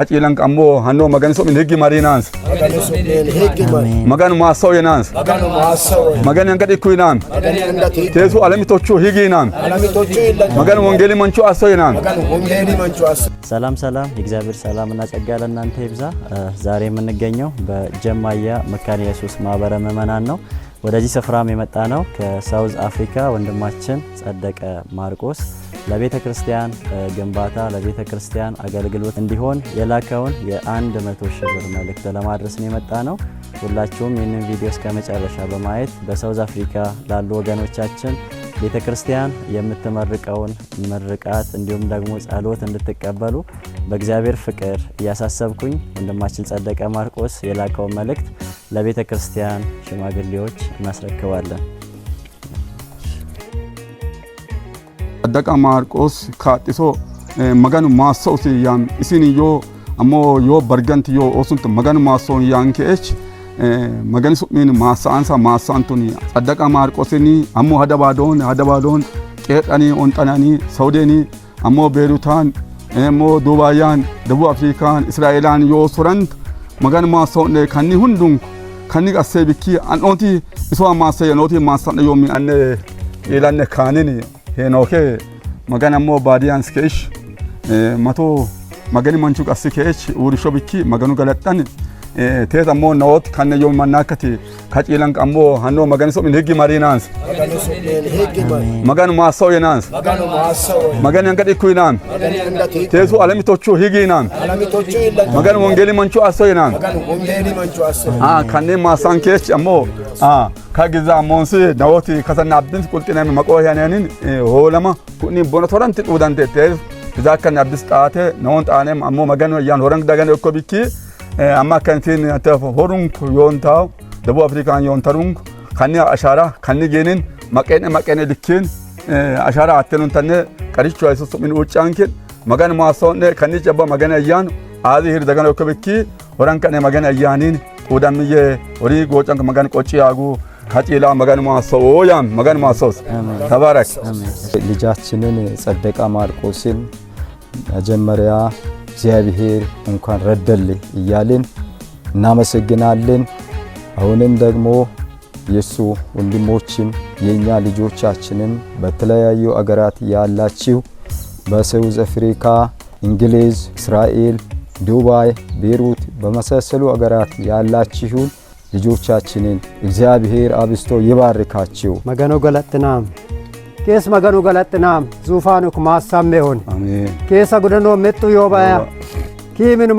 Acilan kammo hanno magan so min higgi marinans magan maasaw yenans magan yangadi kuinan tesu alami tochu higinan magan wongeli manchu aso yenan ሰላም የእግዚአብሔር ሰላምና ጸጋ ለእናንተ ይብዛ። ዛሬ የምንገኘው በጀማያ መካነ ኢየሱስ ማህበረ ምዕመናን ነው። ወደዚህ ስፍራም የመጣ ነው ከሳውዝ አፍሪካ ወንድማችን ጸደቀ ማርቆስ ለቤተ ክርስቲያን ግንባታ ለቤተ ክርስቲያን አገልግሎት እንዲሆን የላከውን የ100 ሺህ ብር መልእክት ለማድረስ ነው የመጣ ነው። ሁላችሁም ይህንን ቪዲዮ እስከመጨረሻ በማየት በሳውዝ አፍሪካ ላሉ ወገኖቻችን ቤተ ክርስቲያን የምትመርቀውን ምርቃት እንዲሁም ደግሞ ጸሎት እንድትቀበሉ በእግዚአብሔር ፍቅር ያሳሰብኩኝ ወንድማችን ጸደቀ ማርቆስ የላከውን መልእክት ለቤተ ክርስቲያን ሽማግሌዎች እናስረክባለን። ጸደቀ ማርቆስ ካጥሶ መጋኑ ማሶስ ያን ኢሲኒዮ አሞ ዮ በርገንት ዮ ኦሱንት መጋኑ ማሶን ያንከች magan sumin maasaansa maasaantuni ጸደቀ ማርቆስኒ አሞ ሀደባዶን ቄጣኒ ኦንጣናኒ ሳውዲኒ አሞ ቤሩታን አሞ ዱባያን ደቡብ አፍሪካን እስራኤላን ዮሱረንት magan maasoን ከኒ ሁንዱን ከኒ ቀሰብኪ አንኦቲ ኢሶ ማሰየኖቲ ማሳነ ዮሚ አነ ኢላነ ካኒኒ ሄኖኬ magan አሞ ባዲያንስ ከሽ መቶ magan መንቹ ቀስከች ውርሾብኪ maganu ገለጣን teesa ammoo nawoot kan yoo mannaakati kaciilan ammoo hannoo magan so min higgi marinans magan maasaw yenans magan yangadi kuinan teesu alami tochu higinan magan wongeli manchu aso yenan kanne maasan kech ammoo kagiza monsi nawooti kasanna abdin qultinam maqo yanenin holama kunni bonotoranti udante tees bizakkan abdis taate nawon taanem ammoo magan yan horang dagan ekobiki amma kantin ataf horunk yontaw ደቡብ አፍሪካን yontarunk kanni ashara kanni genin maqene dikkin ashara attenun tanne qarichu ayso min uccankin magan maasonne kanni jabba magan ayyan aadi hir dagan okobekki horan kanne magan ayyanin udamiye ori gocank magan qoci yagu ካጪላ magan maaso yam magan maasos ተባረክ። ልጃችንን ጸደቀ ማርቆስን መጀመሪያ እግዚአብሔር እንኳን ረደልህ እያልን እናመሰግናለን። አሁንም ደግሞ የሱ ወንድሞችም የኛ ልጆቻችንም በተለያዩ አገራት ያላችሁ በሳውዝ አፍሪካ፣ እንግሊዝ፣ እስራኤል፣ ዱባይ፣ ቤሩት በመሳሰሉ አገራት ያላችሁ ልጆቻችንን እግዚአብሔር አብስቶ ይባርካችሁ። መገኖ ገለጥናም केस मगनु गलतनाम ज़ूफ़ानुक मासाम में होन आमीन केस गुडनो मित्तु योबाया की मिन